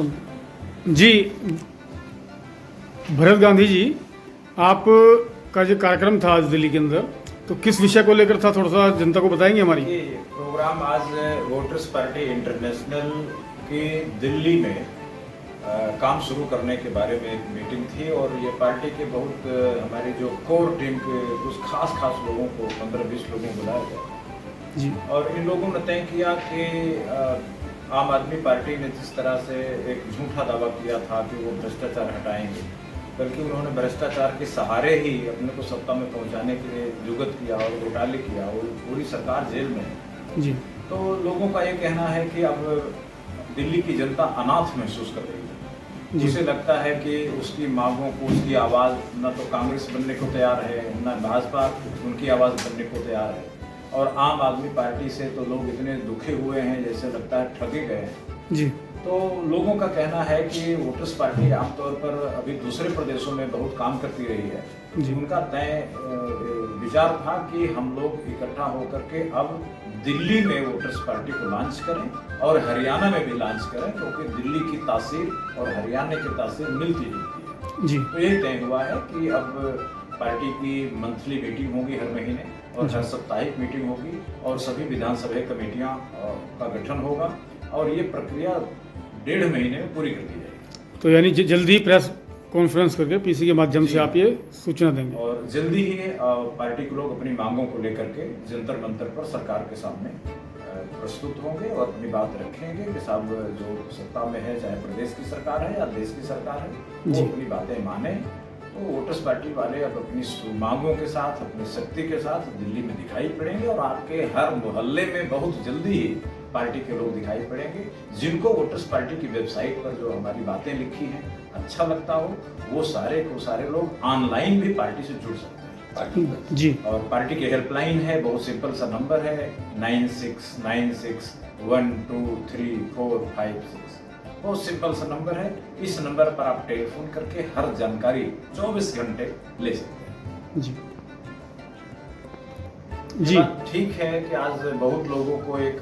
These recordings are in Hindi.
जी, भरत गांधी जी, आप का जो कार्यक्रम था आज दिल्ली के अंदर, तो किस विषय को लेकर था, थोड़ा सा जनता को बताएंगे हमारी। ये प्रोग्राम आज वोटर्स पार्टी इंटरनेशनल की दिल्ली में काम शुरू करने के बारे में एक मीटिंग थी और ये पार्टी के बहुत हमारी जो कोर टीम के कुछ खास लोगों को 15-20 लोगों को बुलाया गया जी। और इन लोगों ने तय किया कि आम आदमी पार्टी ने जिस तरह से एक झूठा दावा किया था कि वो भ्रष्टाचार हटाएंगे, बल्कि उन्होंने भ्रष्टाचार के सहारे ही अपने को सत्ता में पहुंचाने के लिए जुगत किया और घोटाले किया और पूरी सरकार जेल में है। जी। तो लोगों का ये कहना है कि अब दिल्ली की जनता अनाथ महसूस कर रही है। उसे लगता है कि उसकी मांगों को, उसकी आवाज़ न तो कांग्रेस बनने को तैयार है, न भाजपा उनकी आवाज़ बनने को तैयार है और आम आदमी पार्टी से तो लोग इतने दुखे हुए हैं जैसे लगता है ठगे गए हैं। जी। तो लोगों का कहना है कि वोटर्स पार्टी आमतौर पर अभी दूसरे प्रदेशों में बहुत काम करती रही है। जी। उनका तय विचार था कि हम लोग इकट्ठा होकर के अब दिल्ली में वोटर्स पार्टी को लॉन्च करें और हरियाणा में भी लॉन्च करें, क्योंकि दिल्ली की तासीर और हरियाणा की तासीर मिलती जुलती है। जी। तो यही तय हुआ है कि अब पार्टी की मंथली मीटिंग होगी हर महीने और हर साप्ताहिक मीटिंग होगी और सभी विधानसभा कमेटियां का गठन होगा और ये प्रक्रिया 1.5 महीने में पूरी कर दी जाएगी। तो यानी जल्दी ही प्रेस कॉन्फ्रेंस करके पीसी के माध्यम से आप ये सूचना देंगे और जल्दी ही पार्टी के लोग अपनी मांगों को लेकर के जंतर मंतर पर सरकार के सामने प्रस्तुत होंगे और अपनी बात रखेंगे कि साहब जो सत्ता में है, चाहे प्रदेश की सरकार है या देश की सरकार है, वो अपनी बातें माने। तो वोटर्स पार्टी वाले अब अपनी मांगों के साथ, अपनी शक्ति के साथ दिल्ली में दिखाई पड़ेंगे और आपके हर मोहल्ले में बहुत जल्दी ही पार्टी के लोग दिखाई पड़ेंगे। जिनको वोटर्स पार्टी की वेबसाइट पर जो हमारी बातें लिखी हैं अच्छा लगता हो, वो सारे लोग ऑनलाइन भी पार्टी से जुड़ सकते हैं जी। और पार्टी की हेल्पलाइन है, बहुत सिंपल सा नंबर है 9696 123456। बहुत सिंपल सा नंबर है। इस नंबर पर आप टेलीफोन करके हर जानकारी 24 घंटे ले सकते हैं। जी। जी। ठीक है कि आज बहुत लोगों को एक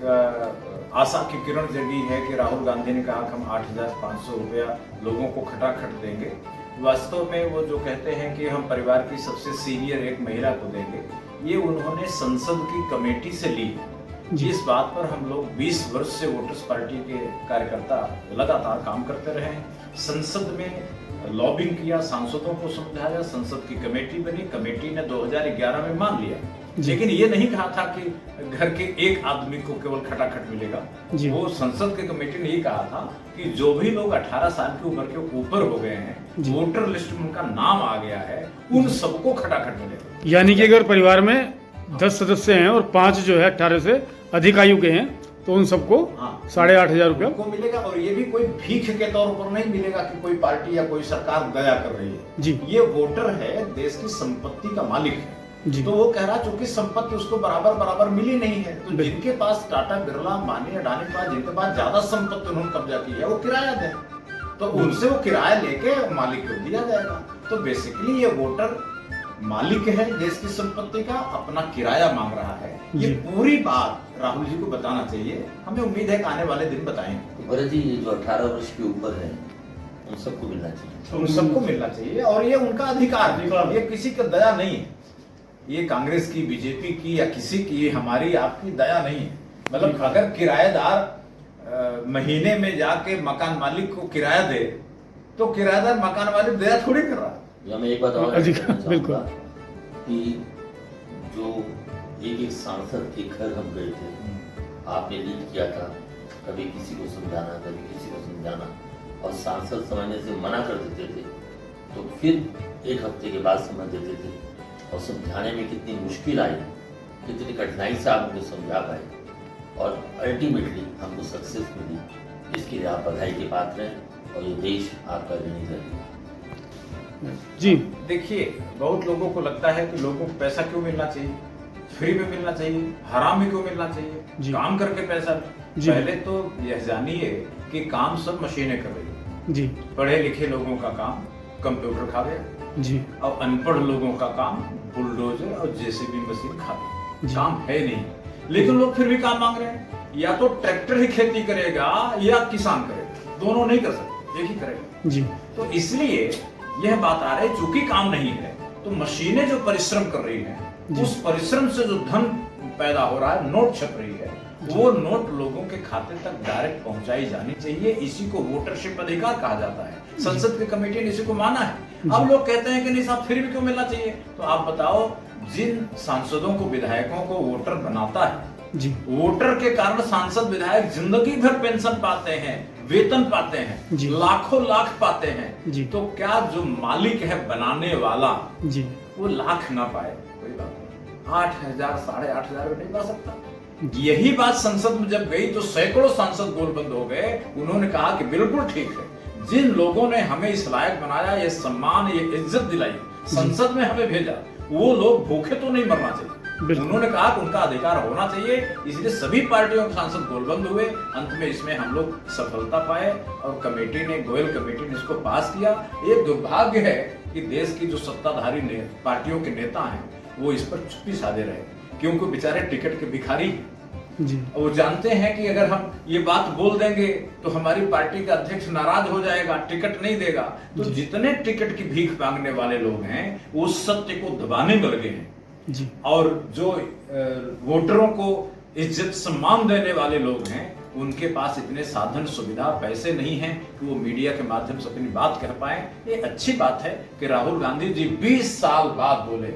आशा की किरण जगी है कि राहुल गांधी ने कहा कि हम 8,500 रुपया लोगों को खटाखट देंगे। वास्तव में वो जो कहते हैं कि हम परिवार की सबसे सीनियर एक महिला को देंगे, ये उन्होंने संसद की कमेटी से ली। जिस बात पर हम लोग 20 वर्ष से वोटर्स पार्टी के कार्यकर्ता लगातार काम करते रहे हैं। संसद में लॉबिंग किया, सांसदों को समझाया, संसद की कमेटी बनी, कमेटी ने 2011 में मान लिया, लेकिन ये नहीं कहा था कि घर के एक आदमी को केवल खटाखट मिलेगा। वो संसद की कमेटी ने ये कहा था कि जो भी लोग 18 साल की उम्र के ऊपर हो गए हैं, वोटर लिस्ट में उनका नाम आ गया है, उन सबको खटाखट मिलेगा। यानी कि अगर परिवार में 10 सदस्य हैं और 5 जो है 18 से अधिक आयु के हैं, तो उन सबको 8,500 रुपया को मिलेगा। और ये भी कोई भीख के तौर पर नहीं मिलेगा कि कोई पार्टी या कोई सरकार दया कर रही है। जी। ये वोटर है, देश की संपत्ति का मालिक है। तो वो कह रहा चूंकि संपत्ति उसको बराबर मिली नहीं है, तो जिनके पास टाटा बिरला, अंबानी, अडानी के पास, जिनके पास ज्यादा संपत्ति उन्होंने कब्जा की है, वो किराया दें, तो उनसे वो किराया लेके मालिक को दिया जाएगा। तो बेसिकली ये वोटर मालिक है देश की संपत्ति का, अपना किराया मांग रहा है। ये पूरी बात राहुल जी को बताना चाहिए। हमें उम्मीद है कि आने वाले दिन बताएंगे। भरत जी, जो 18 वर्ष के ऊपर है उन सबको मिलना चाहिए, उन सबको मिलना चाहिए और ये उनका अधिकार है, ये किसी का दया नहीं है। ये कांग्रेस की, बीजेपी की या किसी की, हमारी आपकी दया नहीं है। मतलब अगर किराएदार महीने में जाके मकान मालिक को किराया दे, तो किराएदार मकान मालिक दया थोड़ी कर रहा है। मैं एक बात और बिल्कुल कि जो एक सांसद के घर हम गए थे, आपने लीड किया था, कभी किसी को समझाना, कभी किसी को समझाना, और सांसद समझने से मना कर देते थे, तो फिर 1 हफ्ते के बाद समझ देते थे और समझाने में कितनी मुश्किल आई, कितनी कठिनाई से आप उनको समझा पाए और अल्टीमेटली हमको सक्सेस मिली। इसके लिए आप बधाई के पात्र हैं और ये देश आपका ऋणी रहेगा। जी। देखिए, बहुत लोगों को लगता है कि लोगों को पैसा क्यों मिलना चाहिए, फ्री में मिलना चाहिए, हराम में क्यों मिलना चाहिए, काम करके पैसा। पहले तो यह जानिए कि काम सब मशीनें कर रही है। पढ़े लिखे लोगों का काम कंप्यूटर खा गया जी, और अनपढ़ लोगों का काम बुलडोजर और जेसीबी मशीन खा गई। काम है नहीं, लेकिन लोग फिर भी काम मांग रहे हैं। या तो ट्रैक्टर ही खेती करेगा या किसान करेगा। दोनों नहीं कर सकते, एक ही करेगा। जी तो इसलिए यह बात आ रही है, चूंकि काम नहीं है तो मशीनें जो परिश्रम कर रही हैं, उस परिश्रम से जो धन पैदा हो रहा है, नोट छप रही है, वो नोट लोगों के खाते तक डायरेक्ट पहुंचाई जानी चाहिए। इसी को वोटरशिप अधिकार कहा जाता है। संसद की कमेटी ने इसी को माना है। अब लोग कहते हैं कि नहीं साहब फिर भी क्यों मिलना चाहिए? तो आप बताओ, जिन सांसदों को, विधायकों को वोटर बनाता है, जी वोटर के कारण सांसद विधायक जिंदगी भर पेंशन पाते हैं, वेतन पाते हैं, जी। लाखों लाख पाते हैं जी। तो क्या जो मालिक है, बनाने वाला, जी वो लाख ना पाए? कोई बात नहीं, 8,000 8,500 नहीं पा सकता। यही बात संसद में जब गई तो सैकड़ों सांसद गोलबंद हो गए। उन्होंने कहा कि बिल्कुल ठीक है, जिन लोगों ने हमें इस लायक बनाया, ये सम्मान, ये इज्जत दिलाई, संसद में हमें भेजा, वो लोग भूखे तो नहीं मरना चाहिए। उन्होंने कहा कि उनका अधिकार होना चाहिए। इसलिए सभी पार्टियों के सांसद गोलबंद हुए। अंत में इसमें हम लोग सफलता पाए और कमेटी ने, गोयल कमेटी ने इसको पास किया। एक दुर्भाग्य है कि देश की जो सत्ताधारी पार्टियों के नेता हैं, वो इस पर चुप्पी साधे रहे, क्योंकि बेचारे टिकट के भिखारी जी। वो जानते हैं कि अगर हम ये बात बोल देंगे तो हमारी पार्टी का अध्यक्ष नाराज हो जाएगा, टिकट नहीं देगा। तो जितने टिकट की भीख मांगने वाले लोग हैं, वो सत्य को दबाने में लगे हैं जी। और जो वोटरों को इज्जत सम्मान देने वाले लोग हैं, उनके पास इतने साधन, सुविधा, पैसे नहीं हैं कि वो मीडिया के माध्यम से अपनी बात कह पाए। ये अच्छी बात है कि राहुल गांधी जी 20 साल बाद बोले,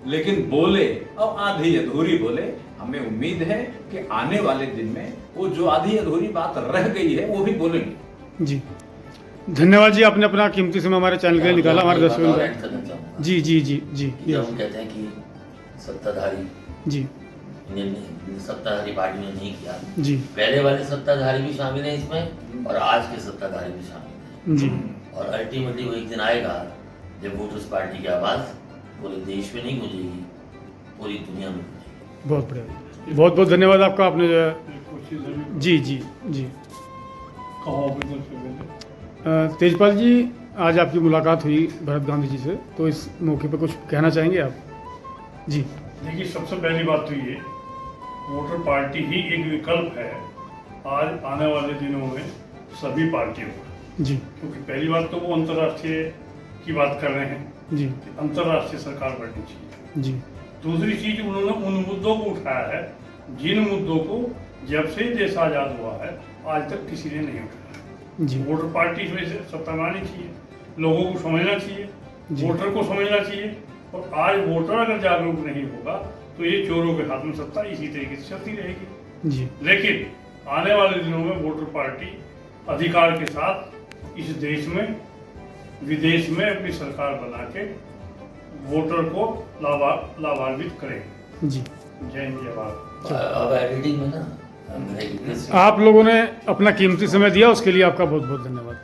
लेकिन बोले और आधी अधूरी बोले। हमें उम्मीद है कि आने वाले दिन में वो जो आधी अधूरी बात रह गई है, वो भी बोलेंगे। जी धन्यवाद जी, आपने अपना कीमती समय हमारे चैनल के लिए निकाला, हमारे दर्शकों ऐड करना चाहूंगा। जी जी जी जी जब हम कहते हैं कि सत्ताधारी जी ने सत्ताधारी पार्टी ने नहीं किया, जी पहले वाले सत्ताधारी भी शामिल हैं इसमें और आज के सत्ताधारी भी शामिल जी। हैं। और अल्टीमेटली वो एक दिन आएगा जब वोटर्स पार्टी की आवाज पूरे देश में नहीं गूंजेगी, पूरी दुनिया में गूंजेगी। बहुत बढ़िया, बहुत बहुत धन्यवाद आपका। आपने जो है जी जी जी तेजपाल जी, आज आपकी मुलाकात हुई भरत गांधी जी से, तो इस मौके पर कुछ कहना चाहेंगे आप? जी देखिए, सबसे पहली बात तो ये, वोटर पार्टी ही एक विकल्प है आज आने वाले दिनों में सभी पार्टियों का। जी क्योंकि पहली बात तो वो अंतर्राष्ट्रीय की बात कर रहे हैं जी कि अंतर्राष्ट्रीय सरकार बननी चाहिए। जी। दूसरी चीज, उन्होंने उन मुद्दों को उठाया है जिन मुद्दों को जब से देश आजाद हुआ है आज तक किसी ने नहीं उठाया। जी वोटर पार्टी इसमें से सत्ता में आनी चाहिए, लोगों को समझना चाहिए, वोटर को समझना चाहिए। और आज वोटर अगर जागरूक नहीं होगा तो ये चोरों के हाथ में सत्ता इसी तरीके से चलती रहेगी। जी। लेकिन आने वाले दिनों में वोटर पार्टी अधिकार के साथ इस देश में, विदेश में अपनी सरकार बना के वोटर को लाभान्वित करेगी। जी। जय हिंद, जय भारत। अब एडिटिंग में ना आप लोगों ने अपना कीमती समय दिया, उसके लिए आपका बहुत बहुत धन्यवाद।